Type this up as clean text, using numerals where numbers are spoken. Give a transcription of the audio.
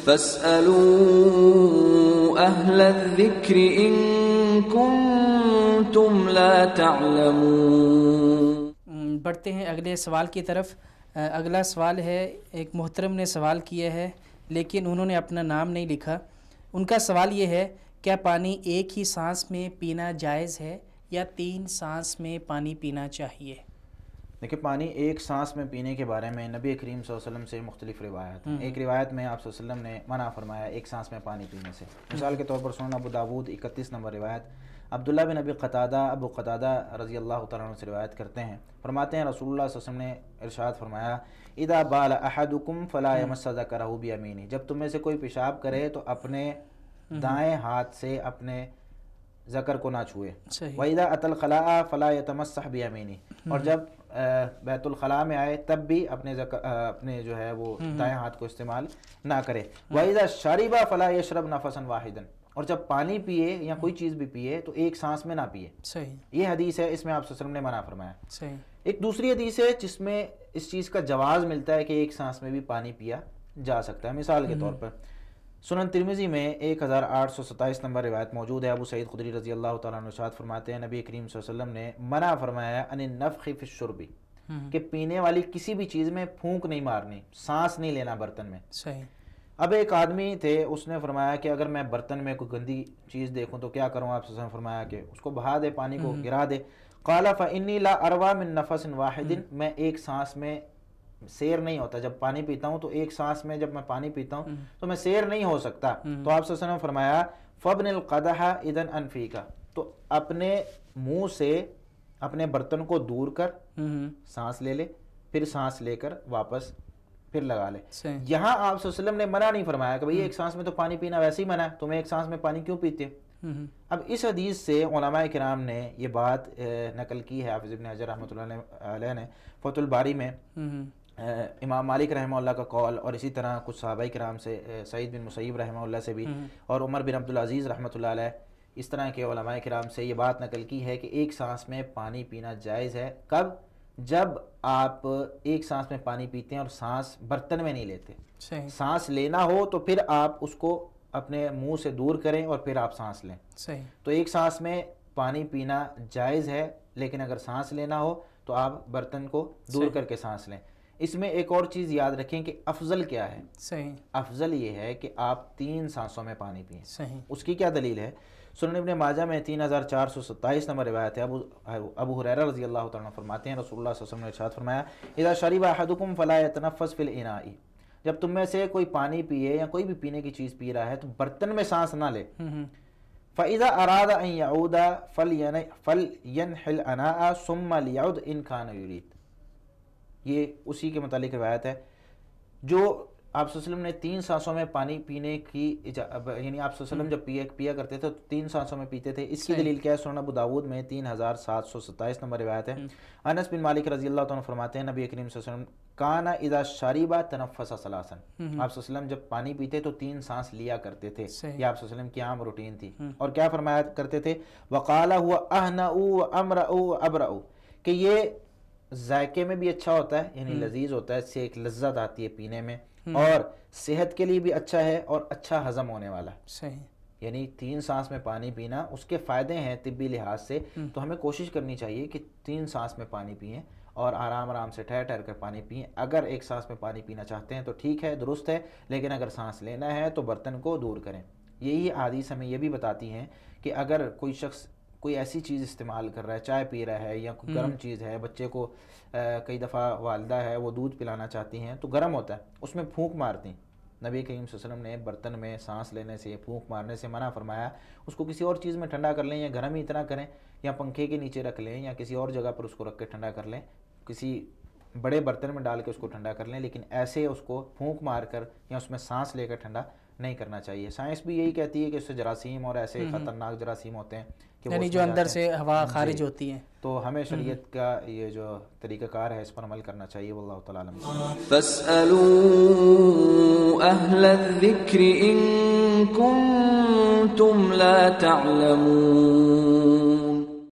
فاسألوا أهل الذكر إن كنتم لا تعلمون۔ بڑھتے ہیں اگلے سوال کی طرف۔ اگلا سوال ہے، ایک محترم نے سوال کیا ہے لیکن انہوں نے اپنا نام نہیں لکھا۔ ان کا سوال یہ ہے، کیا پانی ایک ہی سانس میں پینا جائز ہے یا 3 سانس میں پانی پینا چاہیے؟ دیکھیں، پانی ایک سانس میں پینے کے بارے میں نبی کریم صلی اللہ علیہ وسلم سے مختلف روایات ہیں۔ ایک روایت میں آپ صلی اللہ علیہ وسلم نے منع فرمایا ایک سانس میں پانی پینے سے۔ مثال کے طور پر سنن ابو داود 31 نمبر روایت، عبداللہ بن ابی قتادہ ابو قتادہ رضی اللہ تعالیٰ عنہ سے روایت کرتے ہیں، فرماتے ہیں رسول اللہ صلی اللہ علیہ وسلم نے ارشاد فرمایا، اذا بال احدکم فلا یمس ذکرہ بیمینہ، جب تم میں سے کوئی پیشاب کرے تو اپنے دائیں ہاتھ سے اپنے ذکر کو نہ چھوئے، وَإِذَا أَتَى الْخَلَاءَ فَلَا يَتَمَسَّحْ بِيَمِينِهِ، اور جب بیت الخلاء میں آئے تب بھی اپنے جو ہے وہ دائیں ہاتھ کو استعمال نہ کرے، وَإِذَا شَرِبَ فَلَا يَشْرَبْ نَفَسًا وَاحِدًا، اور جب پانی پیے یا کوئی چیز بھی پیے تو ایک سانس میں نہ پیے۔ یہ حدیث ہے، اس میں آپ صلی اللہ علیہ وسلم نے منع فرمایا۔ ایک دوسری حدیث ہے جس میں اس چیز کا جواز ملتا ہے کہ ایک سانس میں بھی پانی پیا جا سکتا ہے۔ مثال کے طور پر سنن ترمذی میں 1827 نمبر روایت موجود ہے، ابو سعید خدری رضی اللہ تعالیٰ عنہ ارشاد فرماتے ہیں نبی کریم صلی اللہ علیہ وسلم نے منع فرمایا ان النفخ فی الشرب، کہ پینے والی کسی بھی چیز میں پھونک نہیں مارنی، سانس نہیں لینا برتن میں۔ اب ایک آدمی تھے، اس نے فرمایا کہ اگر میں برتن میں کوئی گندی چیز دیکھوں تو کیا کروں؟ آپ صلی اللہ علیہ وسلم نے فرمایا کہ اس کو بہا دے، پانی کو گرا دے۔ قال فإنی لا أروى من نفس واحد، میں ایک سانس میں سیر نہیں ہوتا، جب پانی پیتا ہوں تو ایک سانس میں جب میں پانی پیتا ہوں تو میں سیر نہیں ہو سکتا۔ تو آپ صلی اللہ علیہ وسلم نے فرمایا فَابْنِ الْقَدَحَ إِذًا أَنْ فِيكَ، تو اپنے منہ سے اپنے برتن کو دور کر سانس لے لے، پھر سانس لے کر واپس پھر لگا لے۔ یہاں آپ صلی اللہ علیہ وسلم نے منع نہیں فرمایا کہ بھئی ایک سانس میں تو پانی پینا ویسے ہی منع ہے، تم ایک سانس میں پانی کیوں پیتے؟ اب اس حدیث سے علماء کرام نے یہ بات نقل کی ہے، حافظ ابن حجر رحمۃ اللہ علیہ نے فتح الباری میں، امام مالک رحمہ اللہ کا قول، اور اسی طرح کچھ صحابہ کرام سے، سعید بن مسیب رحمہ اللہ سے بھی، اور عمر بن عبدالعزیز رحمۃ اللہ علیہ، اس طرح کے علماء کرام سے یہ بات نقل کی ہے کہ ایک سانس میں پانی پینا جائز ہے۔ کب؟ جب آپ ایک سانس میں پانی پیتے ہیں اور سانس برتن میں نہیں لیتے۔ سانس لینا ہو تو پھر آپ اس کو اپنے منہ سے دور کریں اور پھر آپ سانس لیں۔ تو ایک سانس میں پانی پینا جائز ہے، لیکن اگر سانس لینا ہو تو آپ برتن کو دور کر کے سانس لیں۔ اس میں ایک اور چیز یاد رکھیں کہ افضل کیا ہے؟ افضل یہ ہے کہ آپ 3 سانسوں میں پانی پئیں۔ اس کی کیا دلیل ہے؟ سنن ابن ماجہ میں 3427 نمبر روایت ہے، ابو ہریرہ رضی اللہ تعالیٰ عنہ فرماتے ہیں رسول اللہ صلی اللہ علیہ وسلم نے ارشاد فرمایا اذا شرب احدکم فلا يتنفس فی الاناء، جب تم میں سے کوئی پانی پیے یا کوئی بھی پینے کی چیز پی رہا ہے تو برتن میں سانس نہ لے۔ فَإِذَا أَرَادَ أَن يَعُودَ فَلْيَنْحِ الْأَنَاءَ ثُمَّ لِيَعُدْ إِنْ كَانَ يُرِيدُ، یہ اسی کے متعلق روایت ہے۔ جو آپ صلی اللہ علیہ وسلم نے 3 سانسوں میں پانی پینے کی یعنی آپ صلی اللہ علیہ وسلم جب پیا کرتے تھے تو 3 سانسوں میں پیتے تھے۔ اس کی دلیل کیا ہے؟ سنن ابو داود میں 3727 نمبر روایت ہے، انس بن مالک رضی اللہ عنہ فرماتے ہیں نبی کریم صلی اللہ علیہ وسلم کان اذا شرب تنفس ثلاثا، آپ صلی اللہ علیہ وسلم جب پانی پیتے تو 3 سانس لیا کرتے تھے، یہ آپ صلی اللہ علیہ وسلم کی عام روٹین تھی۔ اور کیا فرمایا کرتے تھے؟ وقال هو اهنأ وامرأ وابرأ، کہ یہ ذائقے میں بھی اچھا ہوتا ہے، یعنی لذیذ ہوتا ہے، اس سے ایک لذت آتی ہے پینے میں، اور صحت کے لیے بھی اچھا ہے اور اچھا ہضم ہونے والا ہے۔ یعنی 3 سانس میں پانی پینا اس کے فائدے ہیں طبی لحاظ سے، تو ہمیں کوشش کرنی چاہیے کہ 3 سانس میں پانی پئیں اور آرام آرام سے ٹھہر ٹھہر کر پانی پئیں۔ اگر ایک سانس میں پانی پینا چاہتے ہیں تو ٹھیک ہے، درست ہے، لیکن اگر سانس لینا ہے تو برتن کو دور کریں۔ یہی حدیث ہمیں یہ بھی بتاتی ہیں کہ اگر کوئی شخص کوئی ایسی چیز استعمال کر رہا ہے، چائے پی رہا ہے یا کوئی گرم چیز ہے، بچے کو کئی دفعہ والدہ ہے وہ دودھ پلانا چاہتی ہیں تو گرم ہوتا ہے، اس میں پھونک مارتی ہیں۔ نبی کریم صلی اللہ علیہ وسلم نے برتن میں سانس لینے سے، پھونک مارنے سے منع فرمایا۔ اس کو کسی اور چیز میں ٹھنڈا کر لیں، یا گرم ہی اتنا کریں، یا پنکھے کے نیچے رکھ لیں، یا کسی اور جگہ پر اس کو رکھ کے ٹھنڈا کر لیں، کسی بڑے برتن میں ڈال کے اس کو ٹھنڈا کر لیں، لیکن ایسے اس کو پھونک مار کر یا اس میں سانس لے کر ٹھنڈا نہیں کرنا چاہیے۔ سائنس بھی یہی کہتی ہے کہ اس سے جراثیم اور ایسے خطرناک جراثیم ہوتے ہیں کہ یعنی جو اندر سے ہوا خارج ہوتی ہے، تو ہمیں شریعت کا یہ جو طریقہ کار ہے اس پر عمل کرنا چاہیے۔ واللہ تعالی عالم۔ فاسألوا أهل الذكر إن كنتم لا تعلمون۔